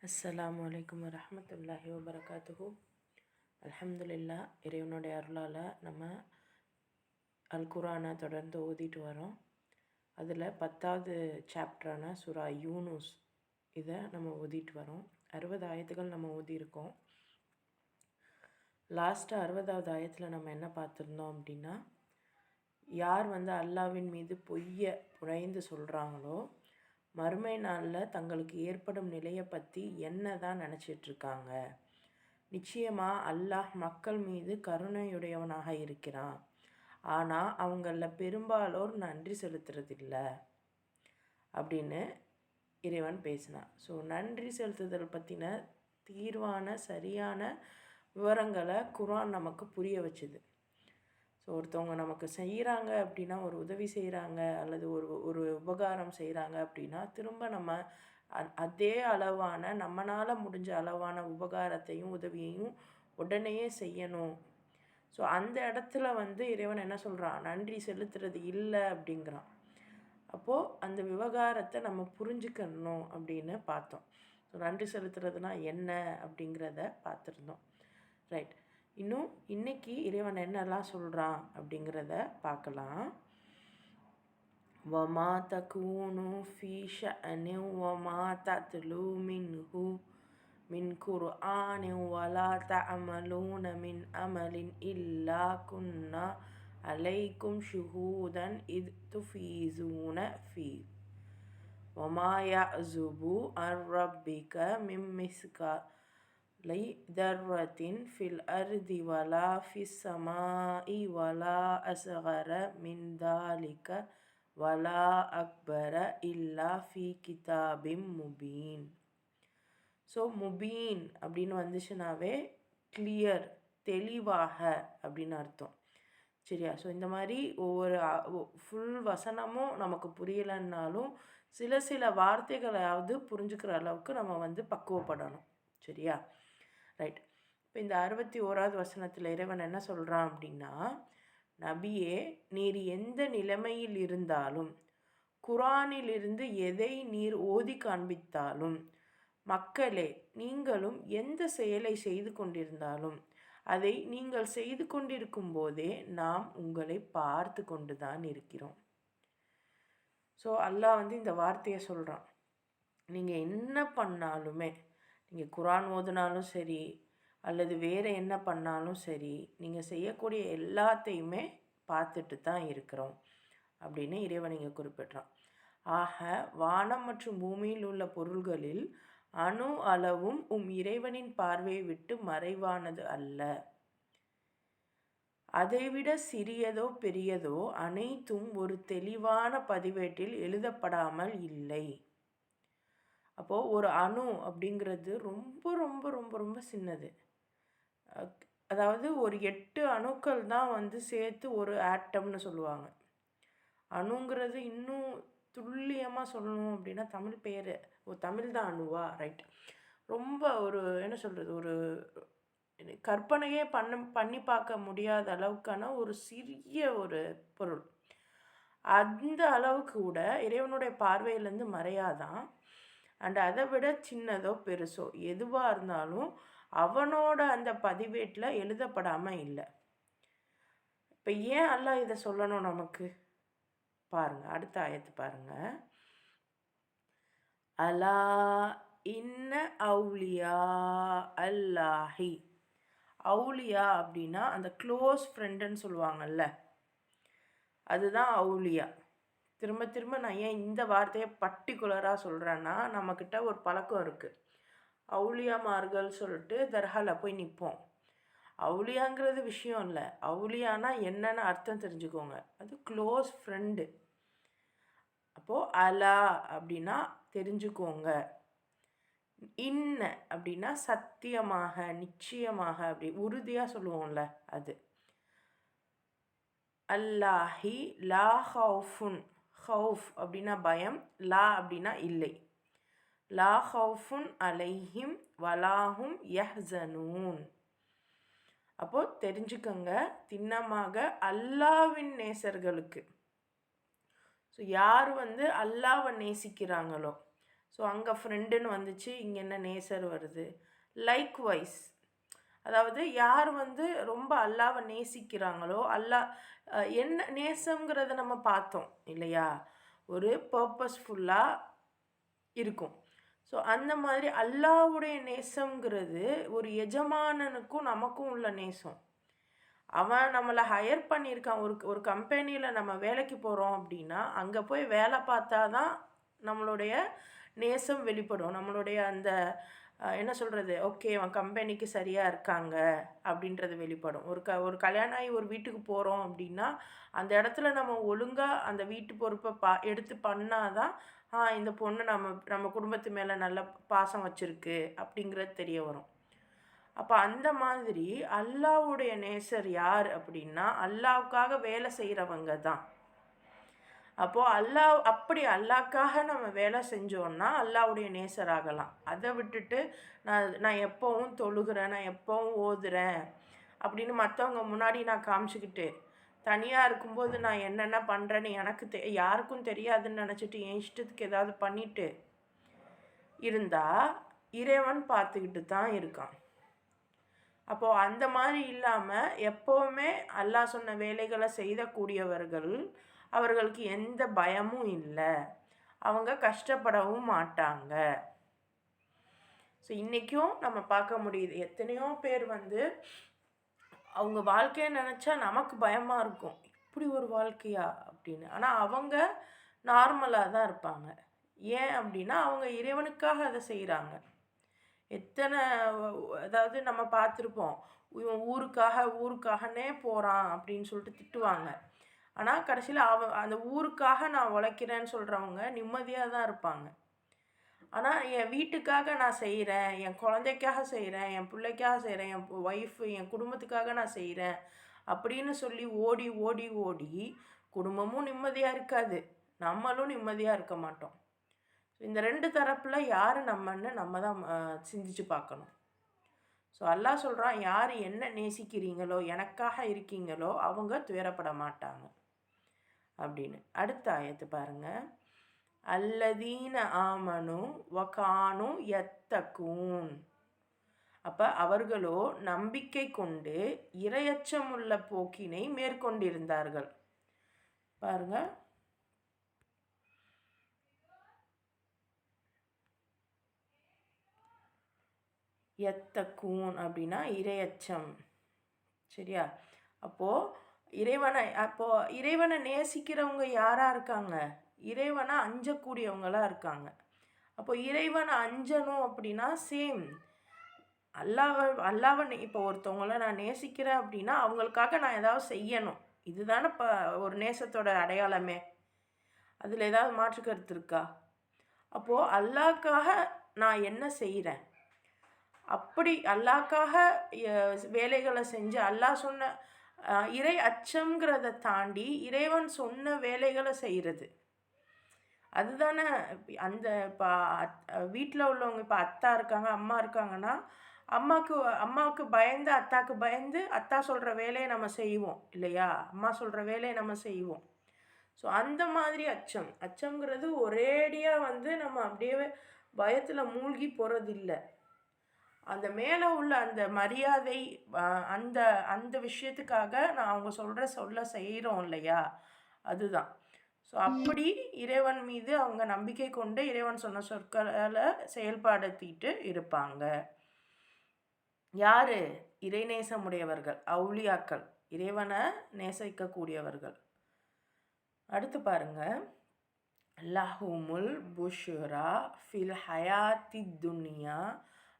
அஸ்ஸலாமு அலைக்கும் வரஹ்மத்துல்லாஹி வபரகாத்துஹு. அல்ஹம்துலில்லா, இறைவனுடைய அருளால் நம்ம குர்ஆனை தொடர்ந்து ஓதிட்டு வரோம். அதில் 10வது சாப்டரான சூரா யூனுஸ் இதை நம்ம ஓதிட்டு வரோம். 60 ஆயத்துகள் நம்ம ஓதியிருக்கோம். லாஸ்ட்டாக 60வது ஆயத்தில் நம்ம என்ன பார்த்துருந்தோம் அப்படின்னா, யார் அல்லாஹ்வின் மீது பொய்யை புனைந்து சொல்கிறாங்களோ மறுமை நாளில் தங்களுக்கு ஏற்படும் நிலையை பற்றி என்ன தான் நினச்சிட்ருக்காங்க. நிச்சயமாக அல்லாஹ் மக்கள் மீது கருணையுடையவனாக இருக்கிறான், ஆனால் அவங்களில் பெரும்பாலோர் நன்றி செலுத்துறதில்ல அப்படின்னு இறைவன் பேசினான். ஸோ நன்றி செலுத்துதல் பற்றின தீர்வான சரியான விவரங்களை குர்ஆன் நமக்கு புரிய வச்சுது. ஸோ ஒருத்தவங்க நமக்கு செய்கிறாங்க அப்படின்னா, ஒரு உதவி செய்கிறாங்க அல்லது ஒரு ஒரு உபகாரம் செய்கிறாங்க அப்படின்னா, திரும்ப நம்ம அதே அளவான நம்மளால் முடிஞ்ச அளவான உபகாரத்தையும் உதவியையும் உடனேயே செய்யணும். ஸோ அந்த இடத்துல இறைவன் என்ன சொல்கிறான், நன்றி செலுத்துறது இல்லை அப்படிங்கிறான். அப்போது அந்த விவகாரத்தை நம்ம புரிஞ்சுக்கணும் அப்படின்னு பார்த்தோம். ஸோ நன்றி செலுத்துறதுனா என்ன அப்படிங்கிறத பார்த்துருந்தோம். ரைட். இன்னும் இன்னைக்கு இறைவன் என்னெல்லாம் சொல்கிறான் அப்படிங்கிறத பார்க்கலாம். வமா தகூனு ஃபீ ஷஅனின் வமா தத்லூ மின்ஹு மின் குர்ஆனின் வலா தஅமலூன மின் அமலின் இல்லா குன்னா அலைக்கும் ஷுஹூதன் இத் துஃபீஸூன ஃபீ வமா யஅஸுபு அன் ரப்பிக மின் தர்ரத்தின் ஃபில் அர்தி வலா ஃபிஸ் ஸமாஇ வலா அஸ்கர மின் தாலிக வலா அக்பர இல்லா ஃபி கிதாபிம் முபீன். ஸோ முபீன் அப்படின்னு வந்துச்சுனாவே கிளியர், தெளிவாக அப்படின்னு அர்த்தம். சரியா? ஸோ இந்த மாதிரி ஒவ்வொரு ஃபுல் வசனமும் நமக்கு புரியலைன்னாலும் சில வார்த்தைகளையாவது புரிஞ்சுக்கிற அளவுக்கு நம்ம பக்குவப்படணும். சரியா? ரைட். இப்போ இந்த 61வது வசனத்தில் இறைவன் என்ன சொல்கிறான் அப்படின்னா, நபியே, நீர் எந்த நிலைமையில் இருந்தாலும், குர்ஆனிலிருந்து எதை நீர் ஓதி காண்பித்தாலும், மக்களே நீங்களும் எந்த செயலை செய்து கொண்டிருந்தாலும் அதை நீங்கள் செய்து கொண்டிருக்கும் போதே நாம் உங்களை பார்த்து கொண்டு தான் இருக்கிறோம். ஸோ அல்லாஹ் இந்த வார்த்தையை சொல்கிறான். நீங்கள் என்ன பண்ணாலுமே, நீங்கள் குர்ஆன் ஓதுனாலும் சரி அல்லது வேறு என்ன பண்ணாலும் சரி, நீங்கள் செய்யக்கூடிய எல்லாத்தையுமே பார்த்துட்டு தான் இருக்கிறோம் அப்படின்னு இறைவன் இங்கே குறிப்பிட்றான். ஆக வானம் மற்றும் பூமியில் உள்ள பொருள்களில் அணு அளவும் இறைவனின் பார்வையை விட்டு மறைவானது அல்ல. அதைவிட சிறியதோ பெரியதோ அனைத்தும் ஒரு தெளிவான பதிவேட்டில் எழுதப்படாமல் இல்லை. அப்போது ஒரு அணு அப்படிங்கிறது ரொம்ப ரொம்ப ரொம்ப ரொம்ப சின்னது. அதாவது ஒரு 8 அணுக்கள் தான் சேர்த்து ஒரு ஆட்டம்னு சொல்லுவாங்க. அணுங்கிறது இன்னும் துல்லியமாக சொல்லணும் அப்படின்னா தமிழ் பேர் தமிழ் தான் அணுவா? ரைட். ரொம்ப ஒரு என்ன சொல்கிறது, ஒரு கற்பனையே பண்ணி பார்க்க முடியாத அளவுக்கான ஒரு சிறிய ஒரு பொருள். அந்த அளவுக்கு கூட இறைவனுடைய பார்வையிலேருந்து மறையாதான். அண்ட் அதை விட சின்னதோ பெருசோ எதுவாக இருந்தாலும் அவனோட அந்த பதிவேட்டில் எழுதப்படாமல் இல்லை. இப்போ ஏன் அல்லாஹ் இதை சொல்லணும் நமக்கு? பாருங்கள், அடுத்த ஆயத்து பாருங்கள். அலா இன்ன அவுலியா அல்லாஹி. அவுலியா அப்படின்னா அந்த க்ளோஸ் ஃப்ரெண்டுன்னு சொல்லுவாங்கல்ல, அதுதான் அவுலியா. திரும்ப திரும்ப நான் ஏன் இந்த வார்த்தையை பர்டிகுலராக சொல்கிறேன்னா, நம்மக்கிட்ட ஒரு பழக்கம் இருக்குது. அவுலியாமார்கள் சொல்லிட்டு தர்காவில் போய் நிற்போம். அவுலியாங்கிறது விஷயம் இல்லை. அவுலியானா என்னென்னு அர்த்தம் தெரிஞ்சுக்கோங்க. அது க்ளோஸ் ஃப்ரெண்டு. அப்போது அலா அப்படின்னா தெரிஞ்சுக்கோங்க, இன்ன அப்படின்னா சத்தியமாக, நிச்சயமாக, அப்படி உறுதியாக சொல்லுவோம்ல அது. அல்லாஹி லா ஹவுஃபுன். ஹவுஃப் அப்படின்னா பயம், லா அப்படின்னா இல்லை. லா ஹவுஃபுன் அலைஹிம் வலாஹும் யஹ்ஸனூன். அப்போது தெரிஞ்சுக்கங்க, திண்ணமாக அல்லாஹ்வின் நேசர்களுக்கு. ஸோ யார் அல்லாஹ்வை நேசிக்கிறாங்களோ, ஸோ அங்கே ஃப்ரெண்டுன்னு வந்துச்சு, இங்கே என்ன நேசர் வருது. லைக்வைஸ், அதாவது யார் வந்து ரொம்ப அல்லாவை நேசிக்கிறாங்களோ, என்ன நேசங்கிறத நம்ம பார்த்தோம் இல்லையா, ஒரு பர்பஸ்ஃபுல்லாக இருக்கும். ஸோ அந்த மாதிரி அல்லாவுடைய நேசங்கிறது ஒரு எஜமானனுக்கும் நமக்கும் உள்ள நேசம். அவன் நம்மளை ஹையர் பண்ணியிருக்கான். ஒரு ஒரு கம்பெனியில் நம்ம வேலைக்கு போகிறோம் அப்படின்னா, அங்கே போய் வேலை பார்த்தா தான் நம்மளுடைய நேசம் வெளிப்படும். நம்மளுடைய அந்த என்ன சொல்கிறது, ஓகே அவன் கம்பெனிக்கு சரியாக இருக்காங்க அப்படின்றது வெளிப்படும். ஒரு கல்யாணம் ஆகி ஒரு வீட்டுக்கு போகிறோம் அப்படின்னா, அந்த இடத்துல நம்ம ஒழுங்காக அந்த வீட்டு பொறுப்பை எடுத்து பண்ணாதான் இந்த பொண்ணு நம்ம குடும்பத்து மேலே நல்ல பாசம் வச்சுருக்கு அப்படிங்கிறது தெரிய வரும். அப்போ அந்த மாதிரி அல்லாவுடைய நேசர் யார் அப்படின்னா, அல்லாவுக்காக வேலை செய்கிறவங்க தான். அப்போது அப்படி அல்லாக்காக நம்ம வேலை செஞ்சோன்னா அல்லாவுடைய நேசர் ஆகலாம். அதை விட்டுட்டு நான் எப்போவும் தொழுகிறேன், நான் எப்போவும் ஓதுறேன் அப்படின்னு மற்றவங்க முன்னாடி நான் காமிச்சிக்கிட்டு, தனியாக இருக்கும்போது நான் என்னென்ன பண்ணுறேன்னு எனக்கு யாருக்கும் தெரியாதுன்னு நினச்சிட்டு என் இஷ்டத்துக்கு ஏதாவது பண்ணிட்டு இருந்தால் இறைவன் பார்த்துக்கிட்டு தான் இருக்கான். அப்போது அந்த மாதிரி இல்லாமல் எப்போவுமே அல்லாஹ் சொன்ன வேலைகளை செய்யக்கூடியவர்கள், அவர்களுக்கு எந்த பயமும் இல்லை, அவங்க கஷ்டப்படவும் மாட்டாங்க. ஸோ இன்றைக்கும் நம்ம பார்க்க முடியுது, எத்தனையோ பேர் வந்து அவங்க வாழ்க்கையை நினச்சா நமக்கு பயமாக இருக்கும், இப்படி ஒரு வாழ்க்கையா அப்படின்னு. ஆனால் அவங்க நார்மலாக தான் இருப்பாங்க. ஏன் அப்படின்னா அவங்க இறைவனுக்காக அதை செய்கிறாங்க. அதாவது நம்ம பார்த்துருப்போம், இவன் ஊருக்காகனே போகிறான் அப்படின்னு சொல்லிட்டு திட்டுவாங்க. ஆனால் கடைசியில் அந்த ஊருக்காக நான் உழைக்கிறேன்னு சொல்கிறவங்க நிம்மதியாக தான் இருப்பாங்க. ஆனால் என் வீட்டுக்காக நான் செய்கிறேன், என் குழந்தைக்காக செய்கிறேன், என் பிள்ளைக்காக செய்கிறேன், என் ஒய்ஃபு, என் குடும்பத்துக்காக நான் செய்கிறேன் அப்படின்னு சொல்லி ஓடி ஓடி ஓடி குடும்பமும் நிம்மதியாக இருக்காது, நம்மளும் நிம்மதியாக இருக்க மாட்டோம். இந்த ரெண்டு தரப்பில் யார் நம்ம தான் சிந்திச்சு பார்க்கணும். ஸோ அல்லாஹ் சொல்கிறான், யார் என்ன நேசிக்கிறீங்களோ, எனக்காக இருக்கீங்களோ அவங்க துயரப்பட மாட்டாங்க அப்படின்னு. அடுத்த ஆயத்து பாருங்கள். அல்லதீன ஆமனு வகானு யத்தகூன். அப்போ அவர்களோ நம்பிக்கை கொண்டு இரையச்சமுள்ள போக்கினை மேற்கொண்டிருந்தார்கள். பாருங்க, யத்தகூன் அப்படின்னா இரையச்சம், சரியா? இறைவனை நேசிக்கிறவங்க யாராக இருக்காங்க? இறைவனை அஞ்சக்கூடியவங்களாக இருக்காங்க. அப்போ இறைவனை அஞ்சணும் அப்படின்னா சேம் அல்லாவை இப்போ ஒருத்தவங்கள நான் நேசிக்கிறேன் அப்படின்னா அவங்களுக்காக நான் ஏதாவது செய்யணும். இதுதானே இப்போ ஒரு நேசத்தோட அடையாளமே. அதில் ஏதாவது மாற்று கருத்து இருக்கா? அப்போது அல்லாஹ்க்காக நான் என்ன செய்கிறேன், அப்படி அல்லாஹ்க்காக வேலைகளை செஞ்சு அல்லாஹ் சொன்ன இறை அச்சங்கிறத தாண்டி இறைவன் சொன்ன வேலைகளை செய்கிறது, அதுதானே. அந்த இப்போ வீட்டில் உள்ளவங்க, இப்போ அத்தா இருக்காங்க, அம்மா இருக்காங்கன்னா அம்மாவுக்கு பயந்து அத்தாவுக்கு பயந்து அத்தா சொல்கிற வேலையை நம்ம செய்வோம் இல்லையா, அம்மா சொல்கிற வேலையை நம்ம செய்வோம். ஸோ அந்த மாதிரி அச்சங்கிறது ஒரேடியாக வந்து நம்ம அப்படியே பயத்தில் மூழ்கி போகிறதில்லை. அந்த மேலே உள்ள அந்த மரியாதை, அந்த அந்த விஷயத்துக்காக நான் அவங்க சொல்ல செய்கிறோம் இல்லையா, அதுதான். ஸோ அப்படி இறைவன் மீது அவங்க நம்பிக்கை கொண்டு இறைவன் சொன்ன சொற்களை செயல்படுத்திட்டு இருப்பாங்க. யார்? இறைநேசமுடையவர்கள், அவுலியாக்கள், இறைவனை நேசிக்கக்கூடியவர்கள். அடுத்து பாருங்க, லஹுமுல் புஷ்ரா ஃபில் ஹயாத்தி துன்யா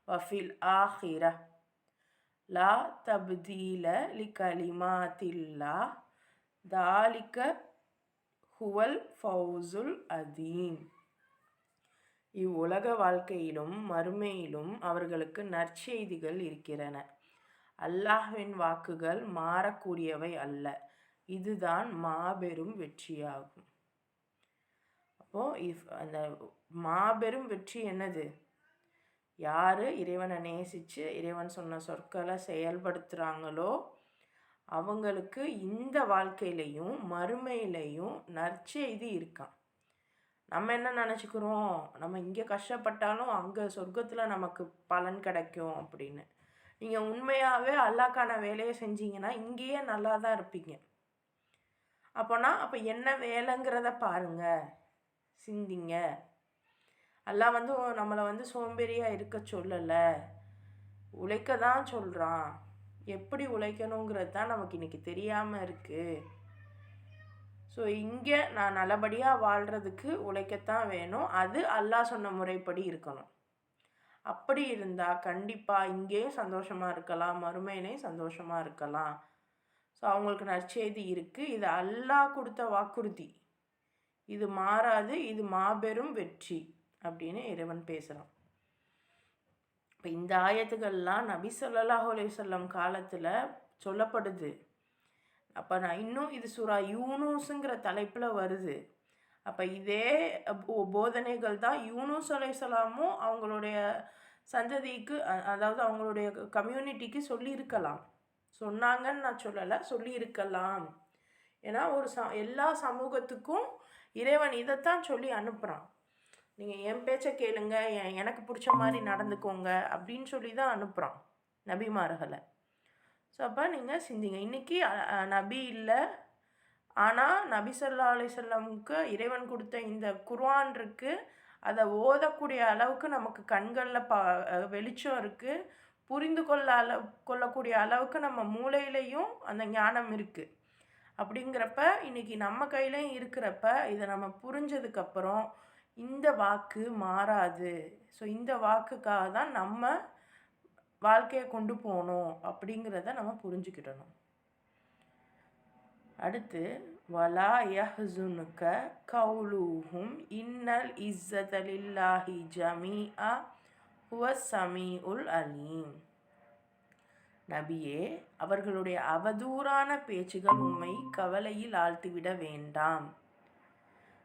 வஃபில் ஆஹிரா லா தப்தீல லிகலிமாத்தில்லா தாலிக ஹுவல் ஃபௌசுல் அதீம். இவ்வுலக வாழ்க்கையிலும் மறுமையிலும் அவர்களுக்கு நற்செய்திகள் இருக்கிறன. அல்லாஹ்வின் வாக்குகள் மாறக்கூடியவை அல்ல, இதுதான் மாபெரும் வெற்றியாகும். அப்போது அந்த மாபெரும் வெற்றி என்னது? யார் இறைவனை நேசித்து இறைவன் சொன்ன சொற்களை செயல்படுத்துகிறாங்களோ அவங்களுக்கு இந்த வாழ்க்கையிலையும் மறுமையிலையும் நற்செய்தி இருக்கான். நம்ம என்ன நினச்சிக்கிறோம், நம்ம இங்கே கஷ்டப்பட்டாலும் அங்கே சொர்க்கத்தில் நமக்கு பலன் கிடைக்கும் அப்படின்னு. நீங்கள் உண்மையாகவே அல்லாஹ்க்கான வேலையை செஞ்சீங்கன்னா இங்கேயே நல்லா தான் இருப்பீங்க. அப்போ என்ன வேலைங்கிறத பாருங்க, சிந்திங்க. அல்லாஹ் நம்மளை சோம்பேறியாக இருக்க சொல்லலை, உழைக்க தான் சொல்கிறான். எப்படி உழைக்கணுங்கிறது தான் நமக்கு இன்றைக்கி தெரியாமல் இருக்குது. ஸோ இங்கே நான் நல்லபடியாக வாழ்கிறதுக்கு உழைக்கத்தான் வேணும். அது அல்லாஹ் சொன்ன முறைப்படி இருக்கணும். அப்படி இருந்தால் கண்டிப்பாக இங்கேயும் சந்தோஷமாக இருக்கலாம், மறுமையிலையும் சந்தோஷமாக இருக்கலாம். ஸோ அவங்களுக்கு நற்செய்தி இருக்குது. இது அல்லாஹ் கொடுத்த வாக்குறுதி, இது மாறாது, இது மாபெரும் வெற்றி அப்படின்னு இறைவன் பேசுகிறான். இப்போ இந்த ஆயத்துக்கள்லாம் நபி ஸல்லல்லாஹு அலைஹி வஸல்லம் காலத்தில் சொல்லப்படுது. அப்போ நான் இன்னும் இது சூரா யூனூஸுங்கிற தலைப்பில் வருது. அப்போ இதே போதனைகள் தான் யூனூஸ் அலைஹிஸ்ஸலாமும் அவங்களுடைய சந்ததிக்கு, அதாவது அவங்களுடைய கம்யூனிட்டிக்கு சொல்லியிருக்கலாம். சொன்னாங்கன்னு நான் சொல்லலை, சொல்லியிருக்கலாம். ஏன்னா எல்லா சமூகத்துக்கும் இறைவன் இதைத்தான் சொல்லி அனுப்புகிறான். நீங்கள் என் பேச்சை கேளுங்க, எனக்கு பிடிச்ச மாதிரி நடந்துக்கோங்க அப்படின்னு சொல்லி தான் அனுப்புகிறான் நபிமார்களை. ஸோ அப்போ நீங்கள் சிந்திங்க. இன்றைக்கி நபி இல்லை, ஆனால் நபி ஸல்லல்லாஹு அலைஹி வஸல்லமுக்கு இறைவன் கொடுத்த இந்த குர்ஆன் இருக்குது. அதை ஓதக்கூடிய அளவுக்கு நமக்கு கண்களில் வெளிச்சம் இருக்குது. புரிந்து கொள்ளக்கூடிய அளவுக்கு நம்ம மூளையிலையும் அந்த ஞானம் இருக்குது. அப்படிங்கிறப்ப இன்றைக்கி நம்ம கையிலையும் இருக்கிறப்ப இதை நம்ம புரிஞ்சதுக்கப்புறம் இந்த வாக்கு மாறாது. ஸோ இந்த வாக்குக்காக தான் நம்ம வாழ்க்கையை கொண்டு போகணும் அப்படிங்கிறத நம்ம புரிஞ்சுக்கிடணும். அடுத்து வலா யஹ்ஸுனுக கௌலுஹும் இன்னல் இஸ்ஸத லில்லாஹி ஜமீஆ ஹுவஸ் ஸமீஉல் அலீம். நபியே, அவர்களுடைய அவதூறான பேச்சுகள் உம்மை கவலையில் ஆழ்த்திவிட வேண்டாம்.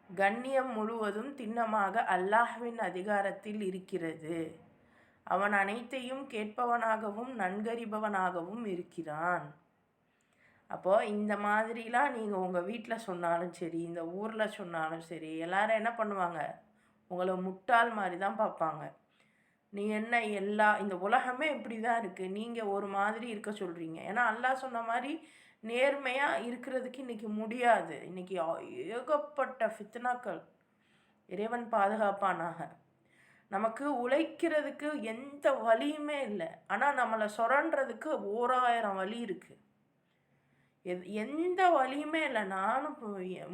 கண்ணியம் முழுவதும் திண்ணமாக அல்லாஹ்வின் அதிகாரத்தில் இருக்கிறது. அவன் அனைத்தையும் கேட்பவனாகவும் நன்கறிபவனாகவும் இருக்கிறான். அப்போது இந்த மாதிரிலாம் நீங்கள் உங்கள் வீட்டில் சொன்னாலும் சரி, இந்த ஊரில் சொன்னாலும் சரி, எல்லாரும் என்ன பண்ணுவாங்க, உங்களை முட்டாள் மாதிரி தான் பார்ப்பாங்க. நீ என்ன இந்த உலகமே இப்படி தான் இருக்குது, நீங்கள் ஒரு மாதிரி இருக்க சொல்கிறீங்க. ஏன்னா அல்லாஹ் சொன்ன மாதிரி நேர்மையாக இருக்கிறதுக்கு இன்றைக்கி முடியாது. இன்றைக்கி ஏகப்பட்ட ஃபித்னாக்கள், இறைவன் பாதுகாப்பானாக. நமக்கு உழைக்கிறதுக்கு எந்த வழியுமே இல்லை, ஆனால் நம்மளை சுரண்டுறதுக்கு 1000 வழி இருக்குது. எந்த வழியுமே இல்லை. நானும்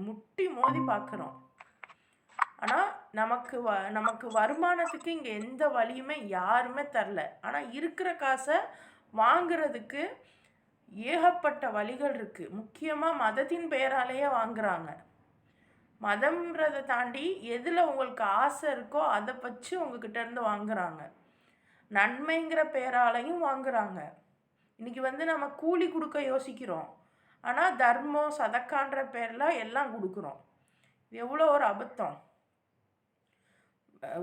முட்டி மோதி பார்க்குறோம். ஆனால் நமக்கு வருமானத்துக்கு இங்கே எந்த வழியுமே யாருமே தரல. ஆனால் இருக்கிற காசை வாங்கிறதுக்கு ஏகப்பட்ட வழிகள் இருக்குது. முக்கியமாக மதத்தின் பெயராலேயே வாங்குறாங்க. மதம்ன்றதை தாண்டி எதில் உங்களுக்கு ஆசை இருக்கோ அதை வச்சு உங்ககிட்ட இருந்து வாங்குறாங்க. நன்மைங்கிற பெயராலையும் வாங்குறாங்க. இன்றைக்கி நம்ம கூலி கொடுக்க யோசிக்கிறோம், ஆனால் தர்மம் சதக்கான்ற பேரில் எல்லாம் கொடுக்குறோம். இது எவ்வளோ ஒரு அபத்தம்.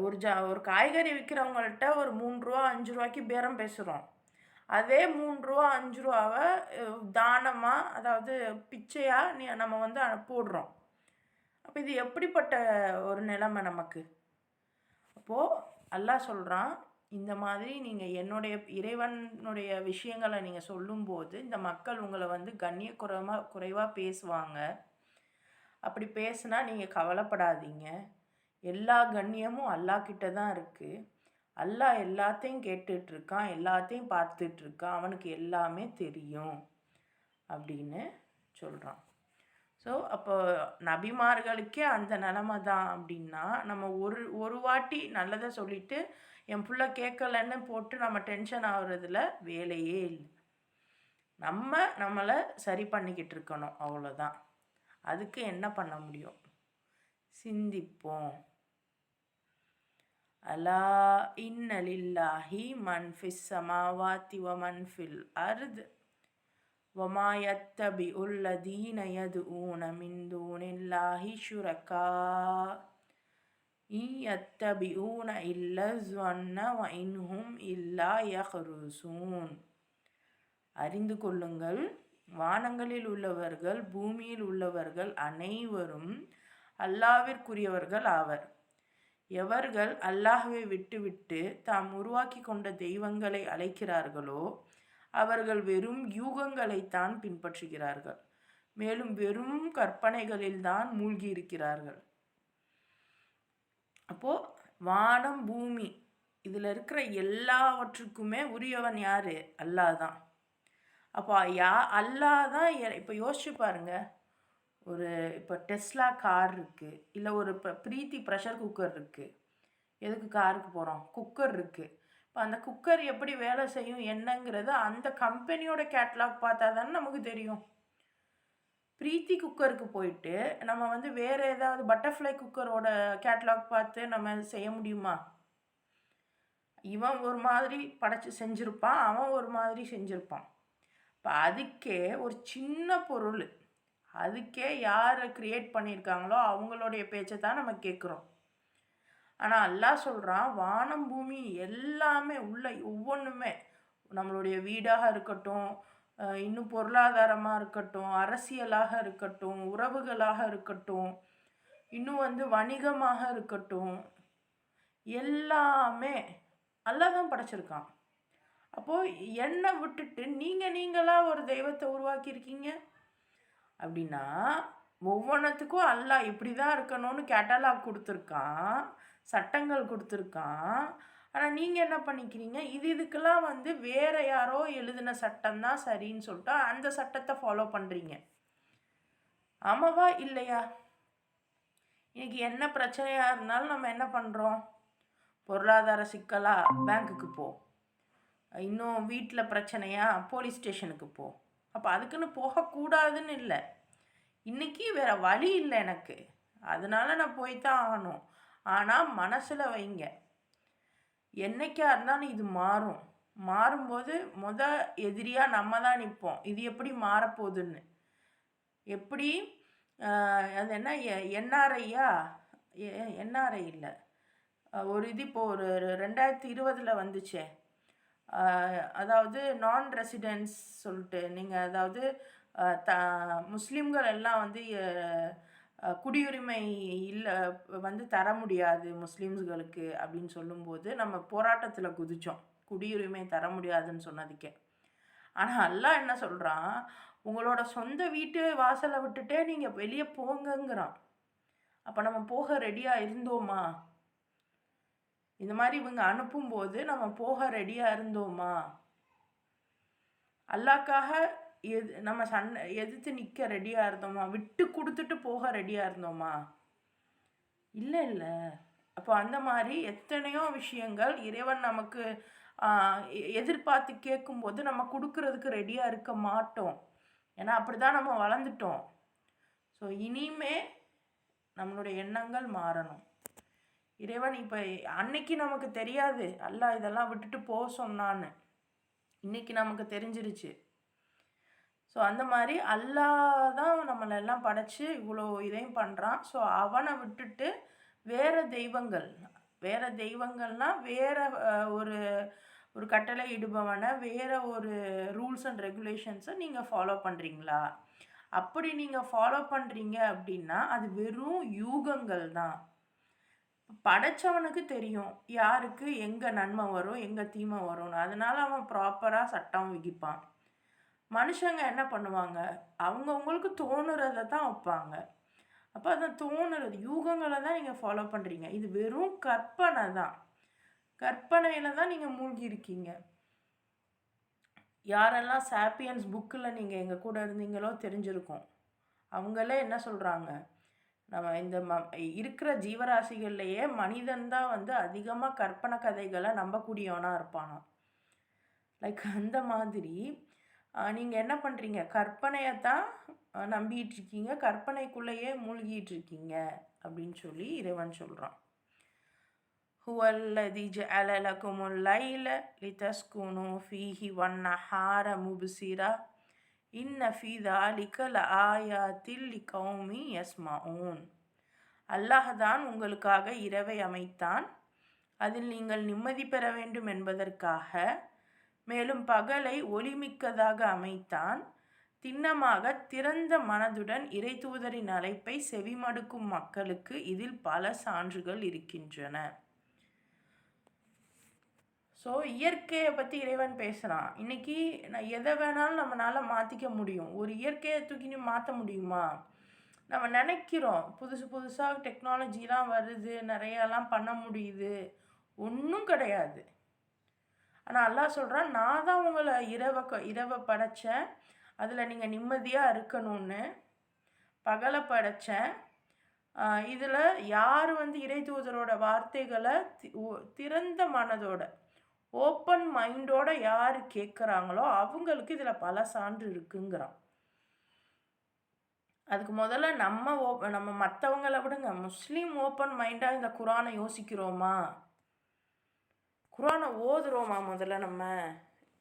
ஒரு காய்கறி விற்கிறவங்கள்ட்ட ஒரு 3 ரூபா 5 ரூபாய்க்கு பேரம் பேசுகிறோம். அதே 3 ரூபா 5 ரூபாவை தானமாக, அதாவது பிச்சையாக நம்ம போடுறோம். அப்போ இது எப்படிப்பட்ட ஒரு நிலைமை நமக்கு? அப்போது அல்லாஹ் சொல்கிறான், இந்த மாதிரி நீங்கள் என்னுடைய இறைவனுடைய விஷயங்களை நீங்கள் சொல்லும்போது இந்த மக்கள் உங்களை குறைவாக பேசுவாங்க. அப்படி பேசுனா நீங்கள் கவலைப்படாதீங்க. எல்லா கண்ணியமும் அல்லாஹ் கிட்ட தான் இருக்குது. அல்லாஹ் எல்லாத்தையும் கேட்டுட்ருக்கான், எல்லாத்தையும் பார்த்துட்ருக்கான், அவனுக்கு எல்லாமே தெரியும் அப்படின்னு சொல்கிறான். ஸோ அப்போ நபிமார்களுக்கே அந்த நிலமை தான் அப்படின்னா, நம்ம ஒரு வாட்டி நல்லதை சொல்லிவிட்டு என் புள்ள கேட்கலன்னு போட்டு நம்ம டென்ஷன் ஆகுறதுல வேலையே இல்லை. நம்மளை சரி பண்ணிக்கிட்டு இருக்கணும், அவ்வளோதான். அதுக்கு என்ன பண்ண முடியும்? சிந்திப்போம். அலா இன்ன லில்லாஹி மன் ஃபிஸ் ஸமாவாத்தி வ மன் ஃபில் அர்த் வமா யத்தபிஉல் லதீன யதுஊன மின் தூனில்லாஹி ஷுரகா யத்தபிஊன இல்லா ஸன்ன வ இன்ஹும் இல்லா யஹ்ருஸூன். அறிந்து கொள்ளுங்கள், வானங்களில் உள்ளவர்கள் பூமியில் உள்ளவர்கள் அனைவரும் அல்லாவிற்குரியவர்கள் ஆவர். எவர்கள் அல்லாஹ்வை விட்டுவிட்டு தாம் உருவாக்கி கொண்ட தெய்வங்களை அழைக்கிறார்களோ அவர்கள் வெறும் யூகங்களைத்தான் பின்பற்றுகிறார்கள், மேலும் வெறும் கற்பனைகளில்தான் மூழ்கி இருக்கிறார்கள். அப்போ வானம் பூமி இதில் இருக்கிற எல்லாவற்றுக்குமே உரியவன் யாரு? அல்லாஹ் தான். அப்போ அல்லாஹ் தான். இப்போ யோசிச்சு பாருங்க, ஒரு இப்போ டெஸ்லா கார் இருக்குது, இல்லை ஒரு இப்போ பிரீத்தி ப்ரெஷர் குக்கர் இருக்குது. எதுக்கு காருக்கு போகிறோம்? குக்கர் இருக்குது. இப்போ அந்த குக்கர் எப்படி வேலை செய்யும் என்னங்கிறது அந்த கம்பெனியோட கேட்லாக் பார்த்தா தானே நமக்கு தெரியும். பிரீத்தி குக்கருக்கு போயிட்டு நம்ம வேறு ஏதாவது பட்டர்ஃப்ளை குக்கரோட கேட்லாக் பார்த்து நம்ம செய்ய முடியுமா? இவன் ஒரு மாதிரி படைச்சி செஞ்சுருப்பான், அவன் ஒரு மாதிரி செஞ்சுருப்பான். இப்போ அதுக்கே ஒரு சின்ன பொருள், அதுக்கே யாரை க்ரியேட் பண்ணியிருக்காங்களோ அவங்களுடைய பேச்சை தான் நம்ம கேட்குறோம். ஆனால் அல்லாஹ் சொல்கிறான், வானம் பூமி எல்லாமே உள்ள ஒவ்வொன்றுமே, நம்மளுடைய வீடாக இருக்கட்டும், இன்னும் பொருளாதாரமாக இருக்கட்டும், அரசியலாக இருக்கட்டும், உறவுகளாக இருக்கட்டும், இன்னும் வணிகமாக இருக்கட்டும், எல்லாமே அல்லாஹ் தான் படைச்சிருக்கான். அப்போது என்னை விட்டுட்டு நீங்களாக ஒரு தெய்வத்தை உருவாக்கியிருக்கீங்க அப்படின்னா, ஒவ்வொன்றத்துக்கும் அல்லாஹ் இப்படி தான் இருக்கணும்னு கேட்டலாக் கொடுத்துருக்கான், சட்டங்கள் கொடுத்துருக்கான். ஆனால் நீங்கள் என்ன பண்ணிக்கிறீங்க, இதுக்கெல்லாம் வேறு யாரோ எழுதின சட்டம் தான் சரின்னு சொல்லிட்டு அந்த சட்டத்தை ஃபாலோ பண்ணுறீங்க. ஆமாவா இல்லையா? இன்றைக்கி என்ன பிரச்சனையாக இருந்தாலும் நம்ம என்ன பண்ணுறோம்? பொருளாதார சிக்கலாக பேங்க்குக்கு போ, இன்னும் வீட்டில் பிரச்சனையா போலீஸ் ஸ்டேஷனுக்கு போ. அப்போ அதுக்குன்னு போகக்கூடாதுன்னு இல்லை, இன்றைக்கி வேறு வழி இல்லை எனக்கு, அதனால நான் போய்தான் ஆகணும். ஆனால் மனசில் வைங்க, என்னைக்கா இருந்தாலும் இது மாறும். மாறும்போது எதிரியாக நம்ம தான் நிற்போம். இது எப்படி மாறப்போகுதுன்னு. எப்படி அது என்ன என்ஆர்ஐயா? என்ஆர்ஐ இல்லை, ஒரு இது இப்போ ஒரு 2020 வந்துச்சே, அதாவது நான் ரெசிடென்ஸ் சொல்லிட்டு, நீங்கள் அதாவது முஸ்லீம்கள் எல்லாம் குடியுரிமை இல்லை தர முடியாது முஸ்லீம்களுக்கு அப்படின்னு சொல்லும்போது நம்ம போராட்டத்தில் குதித்தோம், குடியுரிமை தர முடியாதுன்னு சொன்னதுக்கே. ஆனால் அல்லாஹ் என்ன சொல்கிறான், உங்களோட சொந்த வீட்டு வாசலை விட்டுட்டே நீங்கள் வெளியே போங்கங்கிறான். அப்போ நம்ம போக ரெடியாக இருந்தோமா? இந்த மாதிரி இவங்க அனுப்பும்போது நம்ம போக ரெடியாக இருந்தோமா? அல்லாஹ்க்காக நம்ம எதிர்த்து நிற்க ரெடியாக இருந்தோமா? விட்டு கொடுத்துட்டு போக ரெடியாக இருந்தோமா? இல்லை. அப்போ அந்த மாதிரி எத்தனையோ விஷயங்கள் இறைவன் நமக்கு எதிர்பார்த்து கேட்கும்போது நம்ம கொடுக்கறதுக்கு ரெடியாக இருக்க மாட்டோம். ஏன்னா அப்படி தான் நம்ம வளர்ந்துட்டோம். ஸோ இனிமே நம்மளுடைய எண்ணங்கள் மாறணும். இறைவன் இப்போ அன்னைக்கு நமக்கு தெரியாது அல்லாஹ் இதெல்லாம் விட்டுட்டு போக சொன்னான்னு, இன்னைக்கு நமக்கு தெரிஞ்சிருச்சு. ஸோ அந்த மாதிரி அல்லாஹ் தான் நம்மளெல்லாம் படைச்சி இவ்வளோ இதையும் பண்ணுறான். ஸோ அவனை விட்டுட்டு வேறு தெய்வங்கள்னால் வேறு ஒரு ஒரு கட்டளை இடுபவனை, வேறு ஒரு ரூல்ஸ் அண்ட் ரெகுலேஷன்ஸை நீங்கள் ஃபாலோ பண்ணுறீங்களா? அப்படி நீங்கள் ஃபாலோ பண்ணுறீங்க அப்படின்னா அது வெறும் யூகங்கள் தான். படைச்சவனுக்கு தெரியும் யாருக்கு எங்கே நன்மை வரும் எங்கே தீமை வரும்னு, அதனால அவன் ப்ராப்பராக சட்டம் விதிப்பான். மனுஷங்க என்ன பண்ணுவாங்க, அவங்கவுங்களுக்கு தோணுறதை தான் வைப்பாங்க. அப்போ அதை தோணுறது யூகங்களை தான் நீங்கள் ஃபாலோ பண்ணுறீங்க. இது வெறும் கற்பனை தான், கற்பனையில் தான் நீங்கள் மூழ்கி இருக்கீங்க. யாரெல்லாம் சாப்பியன்ஸ் புக்கில் நீங்கள் எங்கள் கூட இருந்தீங்களோ தெரிஞ்சிருக்கும். அவங்களே என்ன சொல்கிறாங்க, நம்ம இந்த இருக்கிற ஜீவராசிகள்லையே மனிதன் தான் அதிகமாக கற்பனை கதைகளை நம்பக்கூடியவனாக இருப்பானா. லைக் அந்த மாதிரி நீங்கள் என்ன பண்ணுறீங்க, கற்பனையை தான் நம்பிட்டு இருக்கீங்க, கற்பனைக்குள்ளேயே மூழ்கிட்டு இருக்கீங்க அப்படின்னு சொல்லி இறைவன் சொல்கிறான். ஹுவல்லதி ஜஅல லகுமுல் லைல லிதஸ்குனு ஃபீஹி வன்னஹார முப்சிரா இன்ன ஃபீ தாலிக லஆயாத்தில் லிகௌமி யஸ்மஊன். அல்லாஹ் தான் உங்களுக்காக இரவை அமைத்தான், அதில் நீங்கள் நிம்மதி பெற வேண்டும் என்பதற்காக. மேலும் பகலை ஒளிமிக்கதாக அமைத்தான், திண்ணமாக திறந்த மனதுடன் இறை தூதரின் அழைப்பை செவிமடுக்கும் மக்களுக்கு இதில் பல சான்றுகள் இருக்கின்றன. ஸோ இயற்கையை பற்றி இறைவன் பேசுகிறான். இன்றைக்கி நான் எதை வேணாலும் நம்மளால் மாற்றிக்க முடியும். ஒரு இயற்கையை தூக்கி மாற்ற முடியுமா? நம்ம நினைக்கிறோம் புதுசாக டெக்னாலஜிலாம் வருது, நிறையாலாம் பண்ண முடியுது. ஒன்றும் கிடையாது. ஆனால் அல்லாஹ் சொல்கிறான், நான் தான் உங்களை இரவை படைத்தேன், அதில் நீங்கள் நிம்மதியாக இருக்கணும்னு. பகலை படைத்தேன். இதில் யார் இறை தூதரோட வார்த்தைகளை திறந்த மனதோட ஓப்பன் மைண்டோட யார் கேட்குறாங்களோ அவங்களுக்கு இதில் பல சான்று இருக்குங்கிறான். அதுக்கு முதல்ல நம்ம மற்றவங்களை விடுங்க, முஸ்லீம் ஓப்பன் மைண்டாக இந்த குரானை யோசிக்கிறோமா? குரானை ஓதுறோமா? முதல்ல நம்ம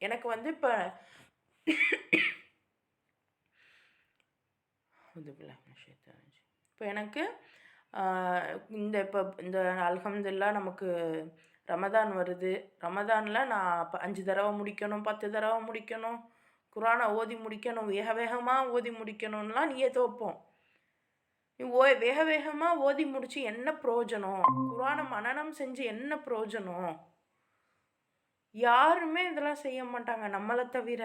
எனக்கு இப்போ எனக்கு இந்த அல்ஹம்துலில்லாஹ் நமக்கு ரமதான் வருது. ரமதானில் நான் 5 தடவை முடிக்கணும், 10 தடவை முடிக்கணும், குரானை ஓதி முடிக்கணும், வேகமாக ஓதி முடிக்கணும்லாம் நீயே வைப்போம். வேக வேகமாக ஓதி முடித்து என்ன பிரயோஜனம்? குரானை மனனம் செஞ்சு என்ன பிரயோஜனம்? யாருமே இதெல்லாம் செய்ய மாட்டாங்க நம்மளை தவிர.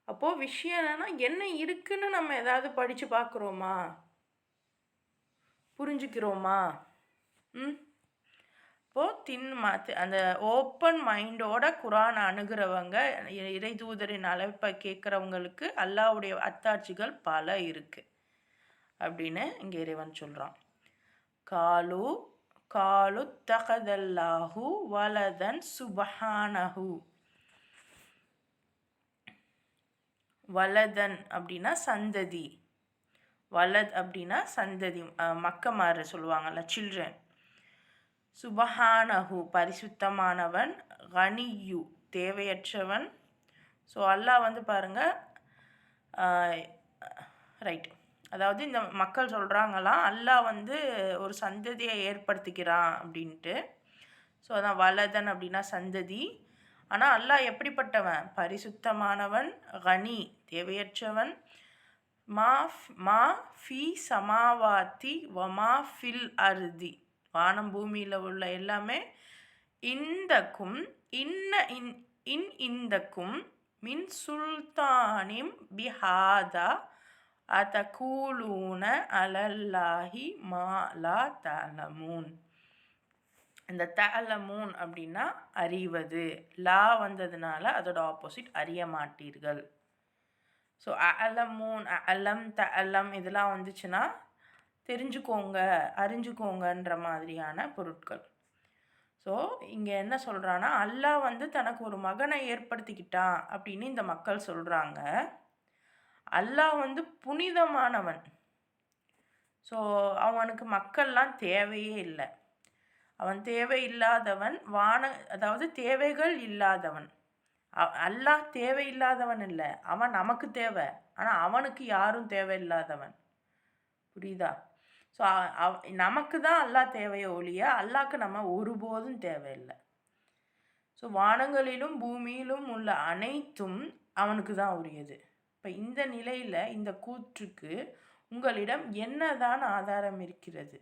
அப்போது விஷயம் என்னன்னா, என்ன இருக்குன்னு நம்ம ஏதாவது படித்து பார்க்குறோமா? புரிஞ்சுக்கிறோமா? இப்போது அந்த ஓப்பன் மைண்டோட குரான் அணுகிறவங்க, இறை தூதரின் அழைப்பை கேட்குறவங்களுக்கு அல்லாஹ்வுடைய அத்தாட்சிகள் பல இருக்குது அப்படின்னு இங்கே இறைவன் சொல்கிறான். காலு தகதல்லாஹு வலதன் சுபஹானஹு. வலதன் அப்படின்னா சந்ததி, வலத் அப்படின்னா சந்ததி, மக்கமாறு சொல்லுவாங்கள்ல, சில்ட்ரன். சுபஹானஹு பரிசுத்தமானவன், கனியு தேவையற்றவன். ஸோ அல்லாஹ் பாருங்கள், ரைட், அதாவது இந்த மக்கள் சொல்கிறாங்களாம் அல்லாஹ் ஒரு சந்ததியை ஏற்படுத்திக்கிறான் அப்படின்ட்டு. ஸோ அதான் வலதன் அப்படின்னா சந்ததி. ஆனால் அல்லாஹ் எப்படிப்பட்டவன்? பரிசுத்தமானவன், கனி தேவையற்றவன். மா ஃபி சமாவாத்தி வமா ஃபில் அர்தி, வானம் பூமியில் உள்ள எல்லாமே, இந்தக்கும் இந்தக்கும் மின் சுல்தானிம் பிஹாதா அதகூலூன அலல்லாஹி மாலா தஅலமூன். இந்த தஅலமூன் அப்படின்னா அறிவது, லா வந்ததுனால அதோட ஆப்போசிட் அறிய மாட்டீர்கள். ஸோ அலமூன், அலம், தஅலம் இதெல்லாம் வந்துச்சுன்னா தெரிஞ்சுக்கோங்க, அறிஞ்சுக்கோங்கன்ற மாதிரியான பொருட்கள். ஸோ இங்கே என்ன சொல்கிறான்னா, அல்லாஹ் தனக்கு ஒரு மகனை ஏற்படுத்திக்கிட்டான் அப்படின்னு இந்த மக்கள் சொல்கிறாங்க. அல்லாஹ் புனிதமானவன். ஸோ அவனுக்கு மக்கள்லாம் தேவையே இல்லை. அவன் தேவையில்லாதவன், அதாவது தேவைகள் இல்லாதவன். அல்லாஹ் தேவையில்லாதவன் இல்லை, அவன் நமக்கு தேவை. ஆனால் அவனுக்கு யாரும் தேவையில்லாதவன். புரியுதா? ஸோ நமக்கு தான் அல்லாஹ் தேவையை ஒழிய அல்லாஹ்க்கு நம்ம ஒருபோதும் தேவையில்லை. ஸோ வானங்களிலும் பூமியிலும் உள்ள அனைத்தும் அவனுக்கு தான் உரியது. இப்போ இந்த நிலையில் இந்த கூற்றுக்கு உங்களிடம் என்னதான் ஆதாரம் இருக்கிறது?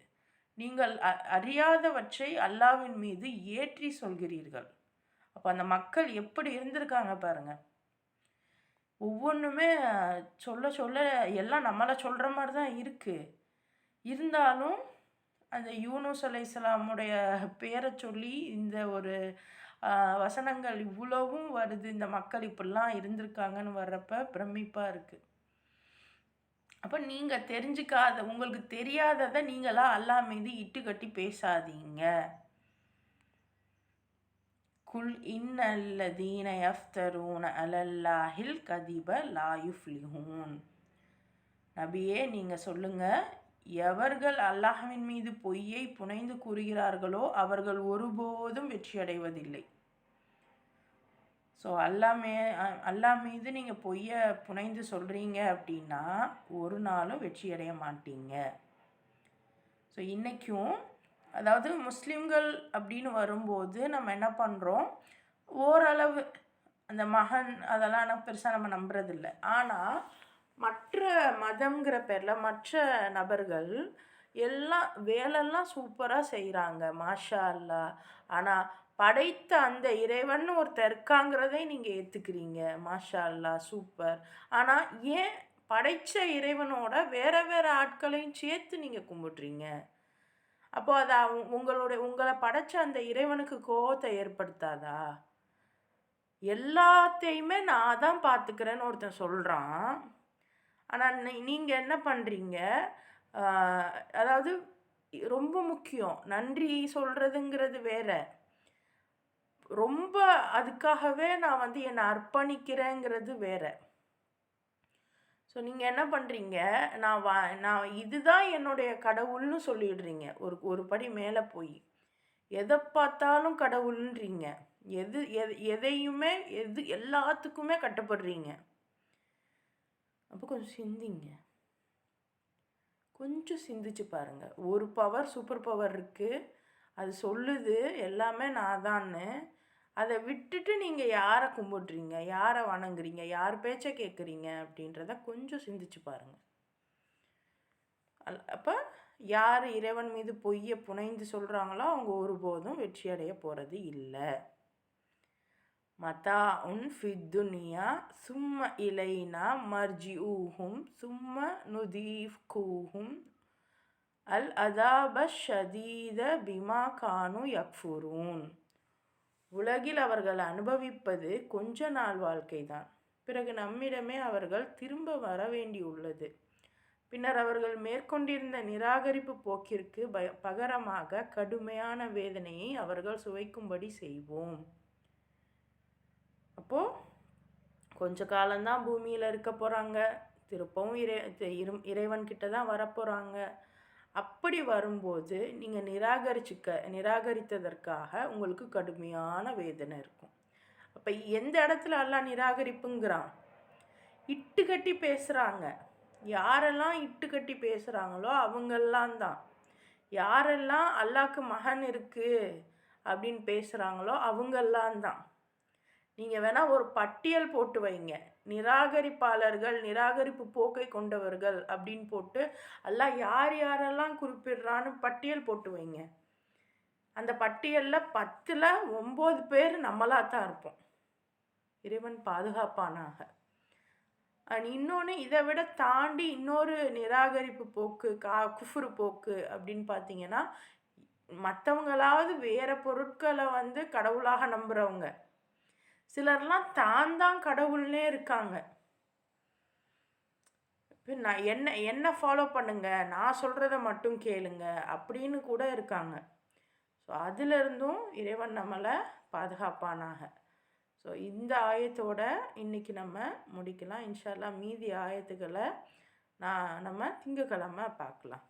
நீங்கள் அறியாதவற்றை அல்லாஹ்வின் மீது ஏற்றி சொல்கிறீர்கள். அப்போ அந்த மக்கள் எப்படி இருந்திருக்காங்க பாருங்கள். ஒவ்வொன்றுமே சொல்ல எல்லாம் நம்மளை சொல்கிற மாதிரி தான் இருக்குது. இருந்தாலும் அந்த யூனுஸ் அலைஹிஸ்ஸலாமுடைய பேரை சொல்லி இந்த ஒரு வசனங்கள் இவ்வளவும் வருது. இந்த மக்கள் இப்படிலாம் இருந்திருக்காங்கன்னு வர்றப்ப பிரமிப்பாக இருக்குது. அப்போ நீங்கள் தெரிஞ்சுக்காத, உங்களுக்கு தெரியாததை நீங்களா அல்லாஹ் மீது இட்டுக்கட்டி பேசாதீங்க. குல் இன்னல்லதீன யஃப்தரூன அலல்லாஹில் கதிப லா யுஃப்லிஹூன். நபியே நீங்கள் சொல்லுங்கள், எவர்கள் அல்லாஹ்வின் மீது பொய்யை புனைந்து கூறுகிறார்களோ அவர்கள் ஒருபோதும் வெற்றி அடைவதில்லை. ஸோ அல்லாஹ் மீது நீங்கள் பொய்யை புனைந்து சொல்கிறீங்க அப்படின்னா ஒரு நாளும் வெற்றி அடைய மாட்டீங்க. ஸோ இன்றைக்கும் அதாவது முஸ்லீம்கள் அப்படின்னு வரும்போது நம்ம என்ன பண்ணுறோம், ஓரளவு அந்த மகன் அதெல்லாம் பெருசாக நம்ம நம்புறதில்ல. ஆனால் மற்ற மதம்ங்கிற பேரில் மற்ற நபர்கள் எல்லாம் வேலைலாம் சூப்பராக செய்கிறாங்க, மாஷா அல்லா. ஆனால் படைத்த அந்த இறைவன் ஒருத்தர் இருக்காங்கிறதை நீங்கள் ஏற்றுக்கிறீங்க, மாஷா அல்லா, சூப்பர். ஆனால் ஏன் படைத்த இறைவனோட வேற வேற ஆட்களையும் சேர்த்து நீங்கள் கும்பிட்றீங்க? அப்போ அது உங்களை படைச்ச அந்த இறைவனுக்கு கோபத்தை ஏற்படுத்தாதா? எல்லாத்தையுமே நான் தான் பார்த்துக்கிறேன்னு ஒருத்தன் சொல்கிறான். ஆனால் நீங்கள் என்ன பண்ணுறீங்க? அதாவது ரொம்ப முக்கியம், நன்றி சொல்கிறதுங்கிறது வேற. ரொம்ப அதுக்காகவே நான் என்னை அர்ப்பணிக்கிறேங்கிறது வேற. ஸோ நீங்கள் என்ன பண்ணுறீங்க? நான் இதுதான் என்னுடைய கடவுள்னு சொல்லிடுறீங்க. ஒரு படி மேலே போய் எதை பார்த்தாலும் கடவுள்ன்றீங்க. எதையுமே எல்லாத்துக்குமே கட்டுப்படுறீங்க. அப்போ கொஞ்சம் சிந்திங்க, கொஞ்சம் சிந்திச்சு பாருங்க. ஒரு பவர், சூப்பர் பவர் இருக்குது, அது சொல்லுது எல்லாமே நான் தான்னு. அதை விட்டுட்டு நீங்கள் யாரை கும்பிட்றீங்க, யாரை வணங்குறீங்க, யார் பேச்சை கேட்குறீங்க அப்படின்றத கொஞ்சம் சிந்திச்சு பாருங்க. அப்போ யார் இறைவன் மீது பொய்யை புனைந்து சொல்கிறாங்களோ அவங்க ஒருபோதும் வெற்றி அடைய போகிறது இல்லை. மதா உன் ஃபித்துனியா சும்ம இலைனா மர்ஜிஊஹும் சும்ம நுதீஃப்கூஹும் அல் அதாப ஷதீத பிமா கானு யக்ஃபுரூன். உலகில் அவர்கள் அனுபவிப்பது கொஞ்ச நாள் வாழ்க்கைதான். பிறகு நம்மிடமே அவர்கள் திரும்ப வர வேண்டியுள்ளது. பின்னர் அவர்கள் மேற்கொண்டிருந்த நிராகரிப்பு போக்கிற்கு பகரமாக கடுமையான வேதனையை அவர்கள் சுவைக்கும்படி செய்வோம். அப்போது கொஞ்ச காலம்தான் பூமியில் இருக்க போகிறாங்க, திருப்பவும் இறைவன்கிட்ட தான் வரப்போகிறாங்க. அப்படி வரும்போது நீங்கள் நிராகரித்ததற்காக உங்களுக்கு கடுமையான வேதனை இருக்கும். அப்போ எந்த இடத்துல எல்லாம் நிராகரிப்புங்கிறான்? இட்டு கட்டி பேசுகிறாங்க. யாரெல்லாம் இட்டு கட்டி பேசுகிறாங்களோ அவங்கெல்லாம் தான். யாரெல்லாம் அல்லாஹ்க்கு மகன் இருக்குது அப்படின்னு பேசுகிறாங்களோ அவங்கெல்லாம் தான். நீங்கள் வேணால் ஒரு பட்டியல் போட்டு வைங்க, நிராகரிப்பாளர்கள், நிராகரிப்பு போக்கை கொண்டவர்கள் அப்படின்னு போட்டு அல்லாஹ் யார் யாரெல்லாம் குறிப்பிடுறான்னு பட்டியல் போட்டு வைங்க. அந்த பட்டியலில் 10ல் 9 பேர் நம்மளாக தான் இருப்போம். இறைவன் பாதுகாப்பானாக. இன்னொன்று, இதை விட தாண்டி இன்னொரு நிராகரிப்பு போக்கு, குஃப்ரு போக்கு அப்படின்னு பார்த்தீங்கன்னா, மற்றவங்களாவது வேறு பொருட்களை கடவுளாக நம்புகிறவங்க. சிலர்லாம் தான் கடவுள்னே இருக்காங்க. இப்போ நான் என்ன ஃபாலோ பண்ணுங்க, நான் சொல்கிறத மட்டும் கேளுங்க அப்படின்னு கூட இருக்காங்க. ஸோ அதிலிருந்தும் இறைவன் நம்மளை பாதுகாப்பானாக. ஸோ இந்த ஆயத்தோட இன்றைக்கி நம்ம முடிக்கலாம். இன்ஷா அல்லாஹ் மீதி ஆயத்துக்களை நம்ம திங்கக்கிழமை பார்க்கலாம்.